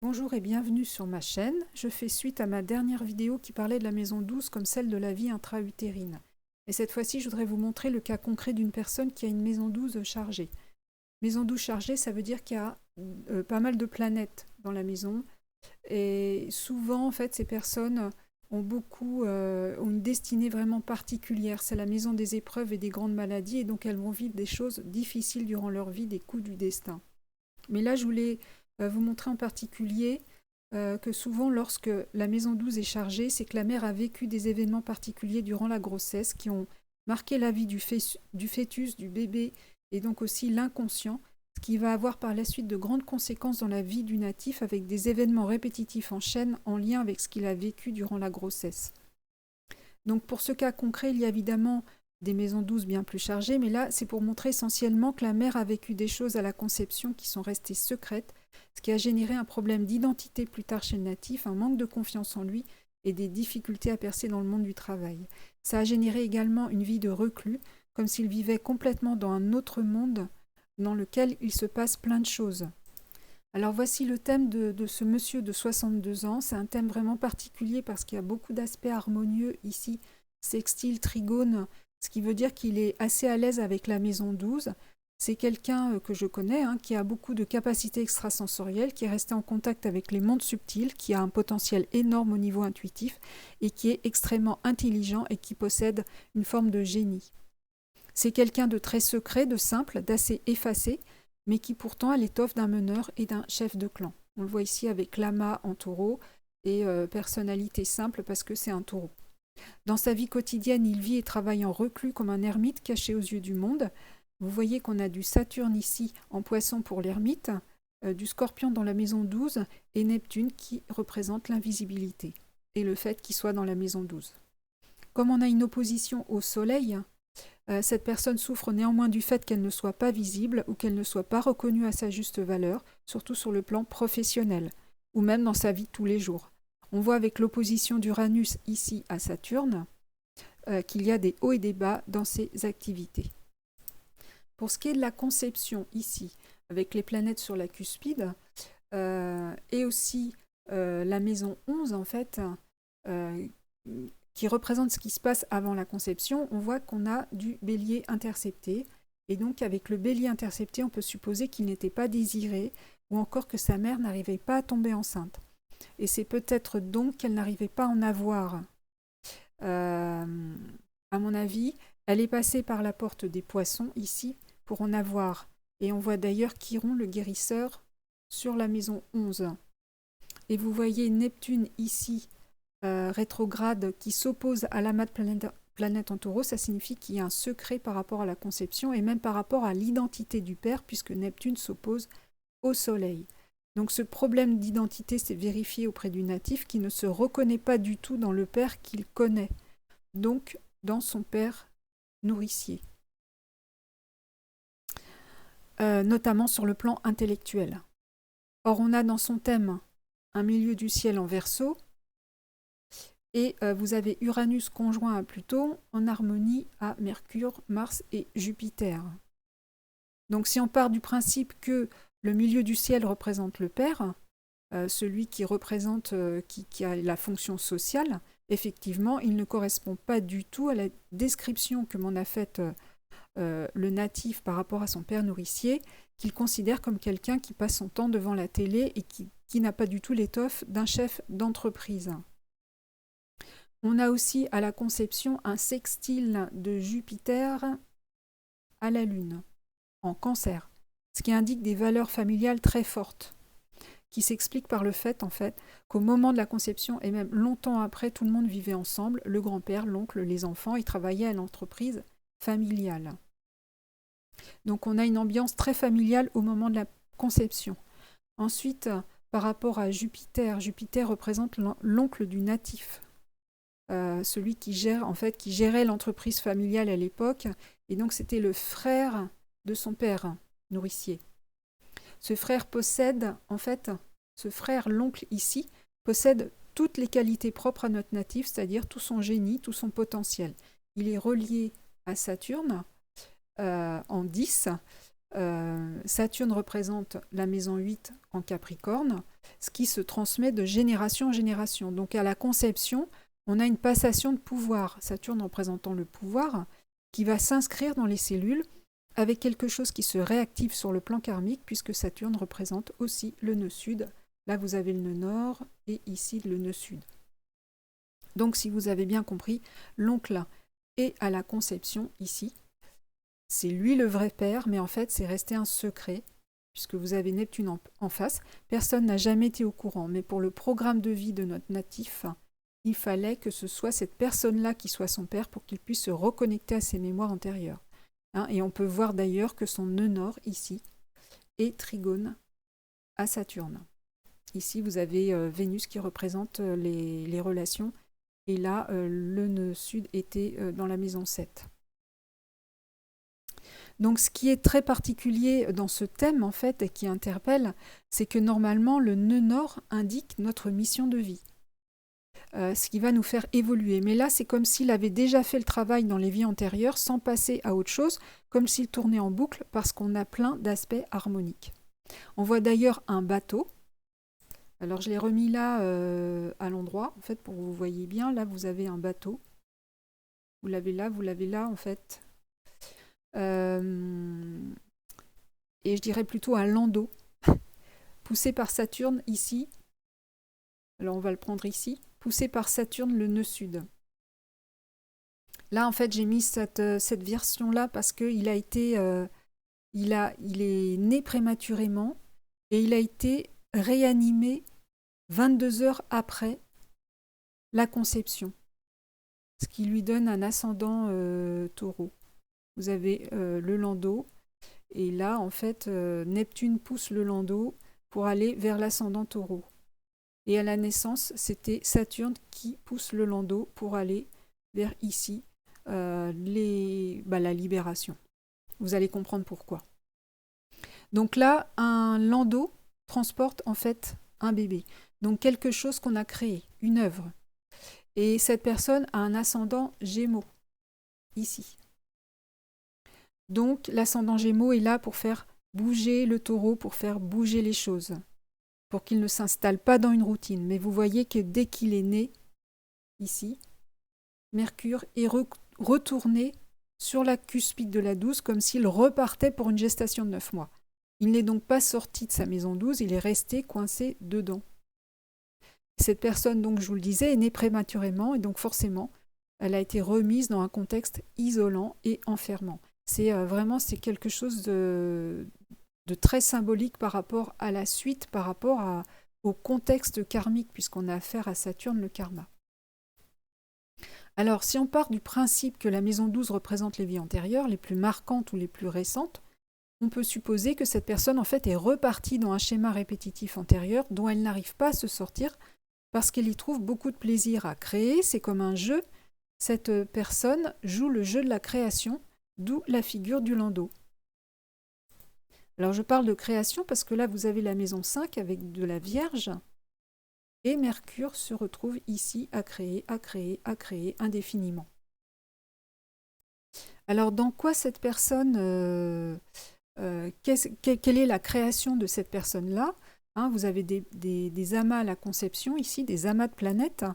Bonjour et bienvenue sur ma chaîne. Je fais suite à ma dernière vidéo qui parlait de la maison 12 comme celle de la vie intra-utérine. Et cette fois-ci, je voudrais vous montrer le cas concret d'une personne qui a une maison 12 chargée. Maison 12 chargée, ça veut dire qu'il y a pas mal de planètes dans la maison. Et souvent, en fait, ces personnes ont une destinée vraiment particulière. C'est la maison des épreuves et des grandes maladies, et donc elles vont vivre des choses difficiles durant leur vie, des coups du destin. Mais là, je voulais vous montrer en particulier que souvent, lorsque la maison 12 est chargée, c'est que la mère a vécu des événements particuliers durant la grossesse qui ont marqué la vie du fœtus, du bébé, et donc aussi l'inconscient, ce qui va avoir par la suite de grandes conséquences dans la vie du natif avec des événements répétitifs en chaîne en lien avec ce qu'il a vécu durant la grossesse. Donc pour ce cas concret, il y a évidemment des maisons 12 bien plus chargées, mais là, c'est pour montrer essentiellement que la mère a vécu des choses à la conception qui sont restées secrètes, ce qui a généré un problème d'identité plus tard chez le natif, un manque de confiance en lui et des difficultés à percer dans le monde du travail. Ça a généré également une vie de reclus, comme s'il vivait complètement dans un autre monde dans lequel il se passe plein de choses. Alors voici le thème de ce monsieur de 62 ans. C'est un thème vraiment particulier parce qu'il y a beaucoup d'aspects harmonieux ici, sextile, trigone, ce qui veut dire qu'il est assez à l'aise avec la maison 12. C'est quelqu'un que je connais, qui a beaucoup de capacités extrasensorielles, qui est resté en contact avec les mondes subtils, qui a un potentiel énorme au niveau intuitif et qui est extrêmement intelligent et qui possède une forme de génie. C'est quelqu'un de très secret, de simple, d'assez effacé, mais qui pourtant a l'étoffe d'un meneur et d'un chef de clan. On le voit ici avec lama en taureau et personnalité simple parce que c'est un taureau. Dans sa vie quotidienne, il vit et travaille en reclus comme un ermite caché aux yeux du monde. Vous voyez qu'on a du Saturne ici en poisson pour l'ermite, du Scorpion dans la maison 12 et Neptune qui représente l'invisibilité et le fait qu'il soit dans la maison 12. Comme on a une opposition au Soleil, cette personne souffre néanmoins du fait qu'elle ne soit pas visible ou qu'elle ne soit pas reconnue à sa juste valeur, surtout sur le plan professionnel, ou même dans sa vie de tous les jours. On voit avec l'opposition d'Uranus ici à Saturne qu'il y a des hauts et des bas dans ses activités. Pour ce qui est de la conception ici, avec les planètes sur la cuspide, et aussi la maison 11 en fait, qui représente ce qui se passe avant la conception, on voit qu'on a du bélier intercepté. Et donc avec le bélier intercepté, on peut supposer qu'il n'était pas désiré ou encore que sa mère n'arrivait pas à tomber enceinte. Et c'est peut-être donc qu'elle n'arrivait pas à en avoir. À mon avis, elle est passée par la porte des poissons ici pour en avoir. Et on voit d'ailleurs Chiron, le guérisseur, sur la maison 11. Et vous voyez Neptune ici, rétrograde, qui s'oppose à l'amas de planète en taureau. Ça signifie qu'il y a un secret par rapport à la conception et même par rapport à l'identité du père, puisque Neptune s'oppose au soleil. Donc ce problème d'identité s'est vérifié auprès du natif qui ne se reconnaît pas du tout dans le père qu'il connaît, donc dans son père nourricier, notamment sur le plan intellectuel. Or on a dans son thème un milieu du ciel en Verseau, et vous avez Uranus conjoint à Pluton en harmonie à Mercure, Mars et Jupiter. Donc si on part du principe que le milieu du ciel représente le père, celui qui représente, qui a la fonction sociale, effectivement, il ne correspond pas du tout à la description que m'en a faite le natif par rapport à son père nourricier, qu'il considère comme quelqu'un qui passe son temps devant la télé et qui n'a pas du tout l'étoffe d'un chef d'entreprise. On a aussi à la conception un sextile de Jupiter à la Lune, en Cancer, ce qui indique des valeurs familiales très fortes, qui s'explique par le fait, en fait, qu'au moment de la conception et même longtemps après, tout le monde vivait ensemble, le grand-père, l'oncle, les enfants, ils travaillaient à l'entreprise familiale. Donc on a une ambiance très familiale au moment de la conception. Ensuite, par rapport à Jupiter, Jupiter représente l'oncle du natif, celui qui gérait l'entreprise familiale à l'époque, et donc c'était le frère de son père nourricier. Ce frère possède, en fait, ce frère, l'oncle ici, possède toutes les qualités propres à notre natif, c'est-à-dire tout son génie, tout son potentiel. Il est relié à Saturne en 10. Saturne représente la maison 8 en Capricorne. ce qui se transmet de génération en génération. Donc à la conception, on a une passation de pouvoir, Saturne représentant le pouvoir, qui va s'inscrire dans les cellules avec quelque chose qui se réactive sur le plan karmique, puisque Saturne représente aussi le nœud sud. Là, vous avez le nœud nord et ici le nœud sud. Donc, si vous avez bien compris, l'oncle est à la conception ici. C'est lui le vrai père, mais en fait, c'est resté un secret, puisque vous avez Neptune en face. Personne n'a jamais été au courant, mais pour le programme de vie de notre natif, il fallait que ce soit cette personne-là qui soit son père pour qu'il puisse se reconnecter à ses mémoires antérieures. Et on peut voir d'ailleurs que son nœud nord, ici, est trigone à Saturne. Ici, vous avez Vénus qui représente les relations, et là, le nœud sud était dans la maison 7. Donc, ce qui est très particulier dans ce thème, en fait, et qui interpelle, c'est que normalement, le nœud nord indique notre mission de vie. Ce qui va nous faire évoluer. Mais là, c'est comme s'il avait déjà fait le travail dans les vies antérieures sans passer à autre chose, comme s'il tournait en boucle parce qu'on a plein d'aspects harmoniques. On voit d'ailleurs un bateau. Alors, je l'ai remis là à l'endroit, en fait, pour que vous voyez bien. Là, vous avez un bateau. Vous l'avez là, en fait. Et je dirais plutôt un landau, poussé par Saturne ici. Alors, on va le prendre ici. Poussé par Saturne, le nœud sud. Là, en fait, j'ai mis cette version-là parce qu'il a été, il est né prématurément et il a été réanimé 22 heures après la conception, ce qui lui donne un ascendant taureau. Vous avez le landau et là, en fait, Neptune pousse le landau pour aller vers l'ascendant taureau. Et à la naissance, c'était Saturne qui pousse le landau pour aller vers ici, la libération. Vous allez comprendre pourquoi. Donc là, un landau transporte en fait un bébé. Donc quelque chose qu'on a créé, une œuvre. Et cette personne a un ascendant Gémeaux, ici. Donc l'ascendant Gémeaux est là pour faire bouger le taureau, pour faire bouger les choses, pour qu'il ne s'installe pas dans une routine. Mais vous voyez que dès qu'il est né, ici, Mercure est retourné sur la cuspide de la 12 comme s'il repartait pour une gestation de 9 mois. Il n'est donc pas sorti de sa maison 12, il est resté coincé dedans. Cette personne, donc, je vous le disais, est née prématurément et donc forcément, elle a été remise dans un contexte isolant et enfermant. C'est quelque chose de très symbolique par rapport à la suite, par rapport au contexte karmique, puisqu'on a affaire à Saturne, le karma. Alors, si on part du principe que la maison 12 représente les vies antérieures, les plus marquantes ou les plus récentes, on peut supposer que cette personne, en fait, est repartie dans un schéma répétitif antérieur dont elle n'arrive pas à se sortir parce qu'elle y trouve beaucoup de plaisir à créer. C'est comme un jeu. Cette personne joue le jeu de la création, d'où la figure du landau. Alors, je parle de création parce que là, vous avez la maison 5 avec de la Vierge et Mercure se retrouve ici à créer indéfiniment. Alors, dans quoi cette personne... quelle est la création de cette personne-là ? Vous avez des amas à la conception ici, des amas de planètes.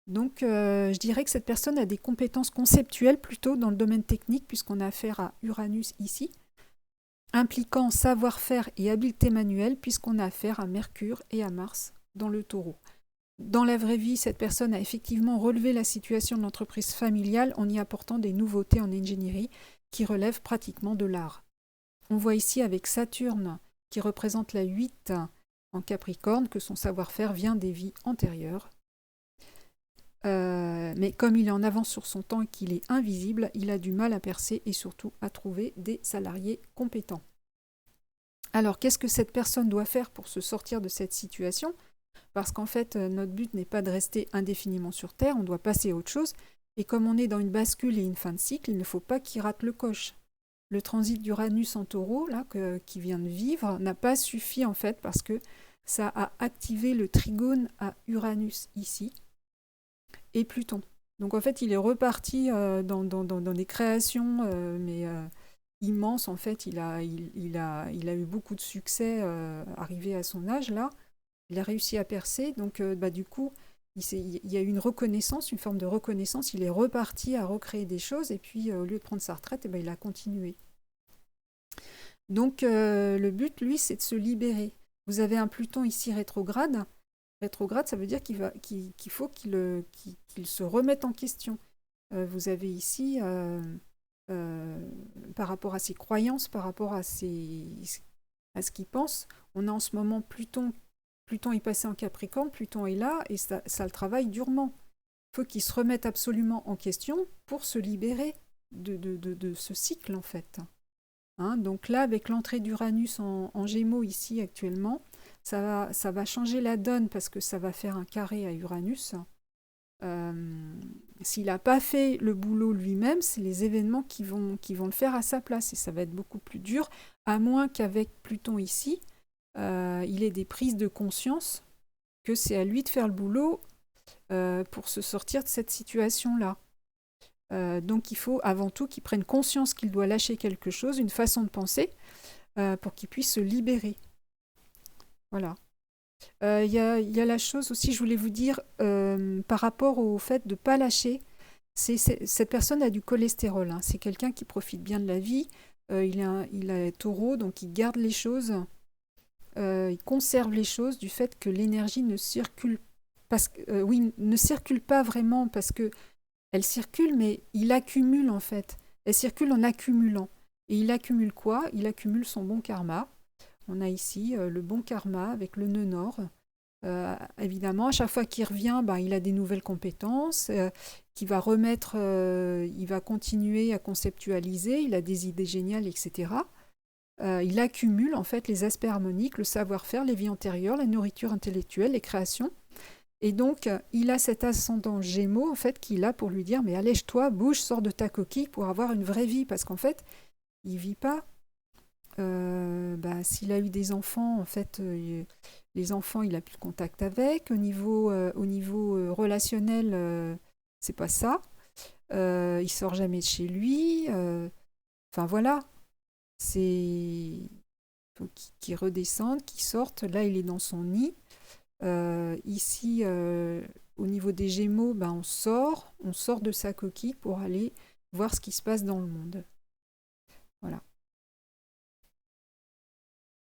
Donc, je dirais que cette personne a des compétences conceptuelles plutôt dans le domaine technique, puisqu'on a affaire à Uranus ici, impliquant savoir-faire et habileté manuelle, puisqu'on a affaire à Mercure et à Mars dans le taureau. Dans la vraie vie, cette personne a effectivement relevé la situation de l'entreprise familiale en y apportant des nouveautés en ingénierie qui relèvent pratiquement de l'art. On voit ici avec Saturne, qui représente la 8 en Capricorne, que son savoir-faire vient des vies antérieures. Mais comme il est en avance sur son temps et qu'il est invisible, il a du mal à percer et surtout à trouver des salariés compétents. Alors, qu'est-ce que cette personne doit faire pour se sortir de cette situation ? Parce qu'en fait, notre but n'est pas de rester indéfiniment sur Terre, on doit passer à autre chose. Et comme on est dans une bascule et une fin de cycle, il ne faut pas qu'il rate le coche. Le transit d'Uranus en taureau, là, qui vient de vivre, n'a pas suffi en fait parce que ça a activé le trigone à Uranus ici et Pluton. Donc en fait, il est reparti dans des créations immenses. En fait, il a eu beaucoup de succès arrivé à son âge là. Il a réussi à percer, donc du coup, il y a eu une reconnaissance, une forme de reconnaissance. Il est reparti à recréer des choses, et puis au lieu de prendre sa retraite, il a continué. Donc le but, lui, c'est de se libérer. Vous avez un Pluton ici rétrograde. Rétrograde, ça veut dire qu'il faut qu'il se remette en question. Vous avez ici, par rapport à ses croyances, par rapport à ce qu'il pense, on a en ce moment Pluton. Pluton est passé en Capricorne, Pluton est là, et ça le travaille durement. Il faut qu'il se remette absolument en question pour se libérer de ce cycle, en fait. Hein, donc là, avec l'entrée d'Uranus en Gémeaux ici actuellement, ça va changer la donne parce que ça va faire un carré à Uranus. S'il n'a pas fait le boulot lui-même, c'est les événements qui vont le faire à sa place et ça va être beaucoup plus dur, à moins qu'avec Pluton ici, il ait des prises de conscience que c'est à lui de faire le boulot pour se sortir de cette situation-là. Donc il faut avant tout qu'il prenne conscience qu'il doit lâcher quelque chose, une façon de penser, pour qu'il puisse se libérer. Voilà. Il y a la chose aussi, je voulais vous dire, par rapport au fait de ne pas lâcher, cette personne a du cholestérol, hein. C'est quelqu'un qui profite bien de la vie, il a taureau, donc il garde les choses, il conserve les choses du fait que l'énergie ne circule, ne circule pas vraiment parce que elle circule, mais il accumule en fait. Elle circule en accumulant. Et il accumule quoi? Il accumule son bon karma. On a ici le bon karma avec le nœud nord. Évidemment, à chaque fois qu'il revient, il a des nouvelles compétences, qu'il va remettre, il va continuer à conceptualiser, il a des idées géniales, etc. Il accumule en fait les aspects harmoniques, le savoir-faire, les vies antérieures, la nourriture intellectuelle, les créations. Et donc, il a cet ascendant Gémeaux, en fait, qui est là pour lui dire « Mais allège-toi, bouge, sors de ta coquille pour avoir une vraie vie. » Parce qu'en fait, il ne vit pas. S'il a eu des enfants, en fait, les enfants, il n'a plus de contact avec. Au niveau relationnel, c'est pas ça. Il sort jamais de chez lui. Enfin, voilà. Il faut qu'il redescende, qu'il sorte. Là, il est dans son nid. Ici, au niveau des Gémeaux, on sort de sa coquille pour aller voir ce qui se passe dans le monde. Voilà.